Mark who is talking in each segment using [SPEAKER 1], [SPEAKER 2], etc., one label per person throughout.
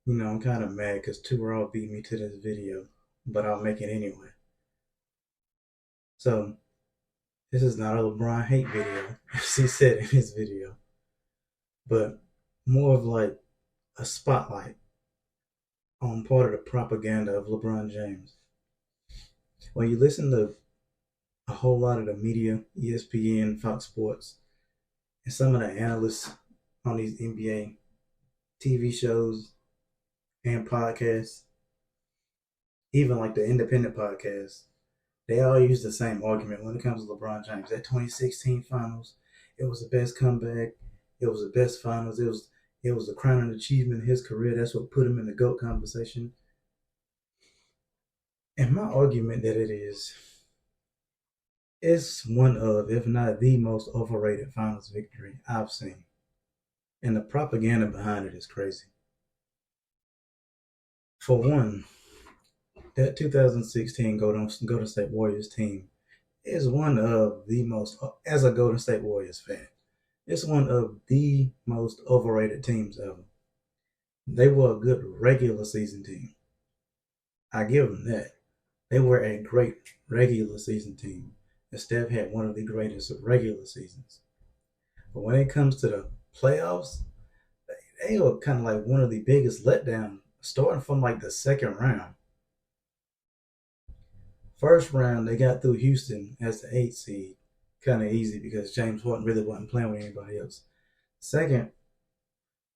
[SPEAKER 1] I'm kind of mad because 2 Raw beat me to this video, but I'll make it anyway. So, this is not a LeBron hate video, as he said in his video, but more of like a spotlight on part of the propaganda of LeBron James. When you listen to a whole lot of the media, ESPN, Fox Sports, and some of the analysts on these NBA TV shows and podcasts, even like the independent podcasts, they all use the same argument when it comes to LeBron James. That 2016 finals, it was the best comeback. It was the best finals. It was the crowning achievement in his career. That's what put him in the GOAT conversation. And my argument that it is, it's one of, if not the most overrated finals victory I've seen. And the propaganda behind it is crazy. For one, that 2016 Golden State Warriors team is one of the most, as a Golden State Warriors fan, it's one of the most overrated teams ever. They were a good regular season team. I give them that. They were a great regular season team. And Steph had one of the greatest regular seasons. But when it comes to the playoffs, they were kind of like one of the biggest letdowns, starting from like the second round. First round, they got through Houston as the 8th seed, kind of easy because James Harden really wasn't playing with anybody else. Second,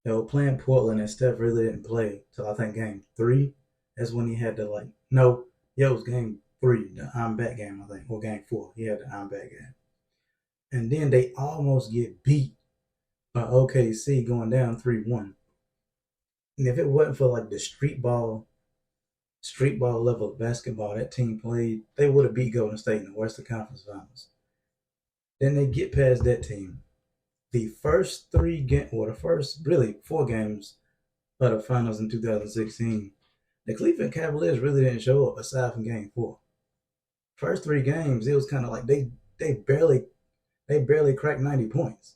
[SPEAKER 1] they were playing Portland and Steph really didn't play till I think game 3. That's when he had to no, yeah, it was game 3, the I'm back game, I think, or game 4. He had the I'm back game. And then they almost get beat by OKC going down 3-1. And if it wasn't for like the street ball level of basketball that team played, they would have beat Golden State in the Western Conference Finals. Then they get past that team. The first 3 games, or the first really 4 games of the finals in 2016, the Cleveland Cavaliers really didn't show up aside from game 4. First 3 games, it was kind of like they barely cracked 90 points.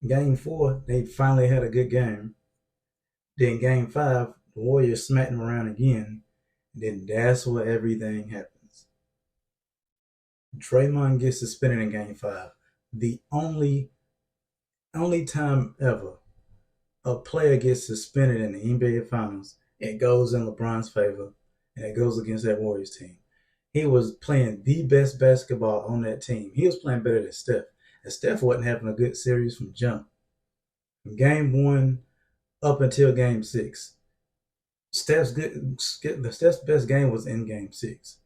[SPEAKER 1] Game 4, they finally had a good game. Then game 5, the Warriors smacked them around again. Then that's where everything happens. Draymond gets suspended in game 5. The only time ever a player gets suspended in the NBA Finals, it goes in LeBron's favor, and it goes against that Warriors team. He was playing the best basketball on that team. He was playing better than Steph. And Steph wasn't having a good series from jump. From game 1 up until game 6. Steph's best game was in game 6.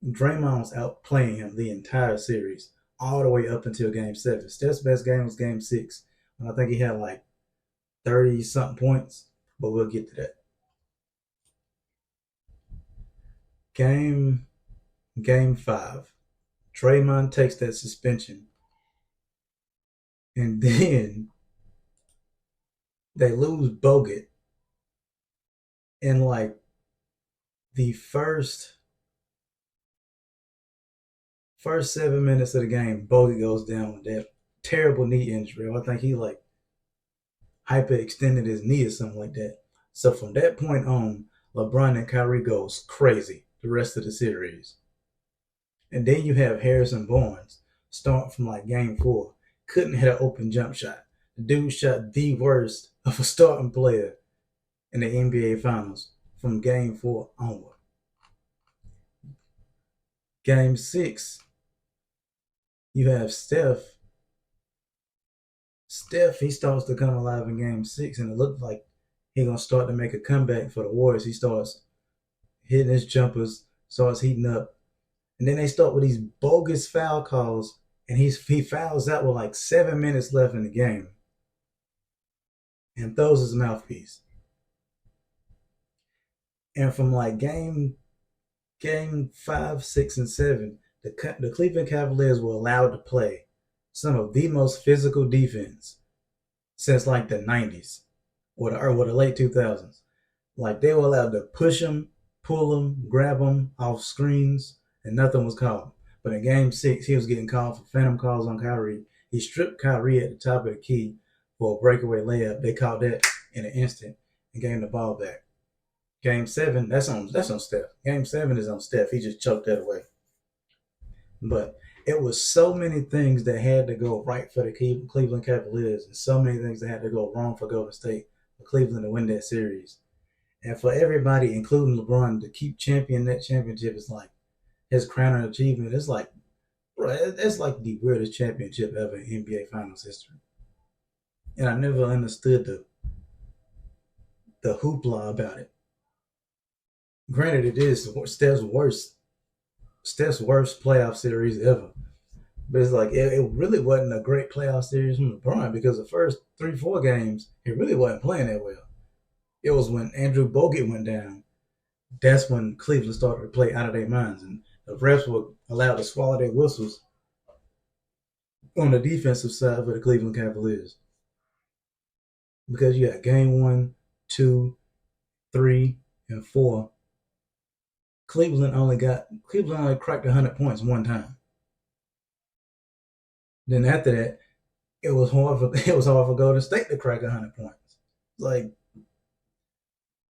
[SPEAKER 1] Draymond was outplaying him the entire series, all the way up until game 7. Steph's best game was game 6, and I think he had like 30 something points, but we'll get to that. Game 5, Draymond takes that suspension, and then they lose Bogut in like the first 7 minutes of the game. Bogut goes down with that terrible knee injury. I think he like hyperextended his knee or something like that. So from that point on, LeBron and Kyrie goes crazy the rest of the series. And then you have Harrison Barnes starting from like game 4. Couldn't hit an open jump shot. The dude shot the worst of a starting player in the NBA Finals from game 4 onward. Game 6, you have Steph. He starts to come alive in game 6, and it looked like he's going to start to make a comeback for the Warriors. He starts hitting his jumpers, starts heating up. And then they start with these bogus foul calls, and he fouls out with like 7 minutes left in the game and throws his mouthpiece. And from like game 5, 6, and 7, the Cleveland Cavaliers were allowed to play some of the most physical defense since like the 90s or the late 2000s. Like they were allowed to push them, pull them, grab them off screens, and nothing was called. But in game 6, he was getting called for phantom calls on Kyrie. He stripped Kyrie at the top of the key for a breakaway layup. They called that in an instant. and gave him the ball back. Game 7, that's on Steph. Game 7 is on Steph. He just choked that away. But it was so many things that had to go right for the Cleveland Cavaliers, and so many things that had to go wrong for Golden State for Cleveland to win that series. And for everybody, including LeBron, to keep championing that championship is like his crowning achievement. It's like, bro, it's like the weirdest championship ever in NBA Finals history. And I never understood the hoopla about it. Granted, it is Steph's worst playoff series ever. But it's like it really wasn't a great playoff series from LeBron because the first 3-4 games he really wasn't playing that well. It was when Andrew Bogut went down. That's when Cleveland started to play out of their minds, and the refs were allowed to swallow their whistles on the defensive side for the Cleveland Cavaliers because you had game 1, 2, 3, and 4. Cleveland only cracked 100 points one time. Then after that, it was hard for Golden State to crack 100 points. Like,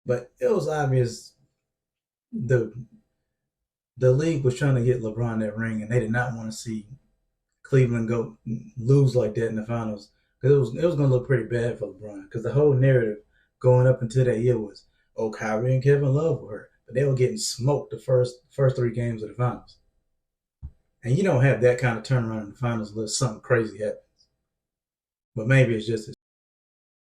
[SPEAKER 1] but it was obvious the the league was trying to get LeBron that ring, and they did not want to see Cleveland go lose like that in the finals because it was going to look pretty bad for LeBron because the whole narrative going up until that year was, oh, Kyrie and Kevin Love were hurt, but they were getting smoked the first 3 games of the finals, and you don't have that kind of turnaround in the finals unless something crazy happens. But maybe it's just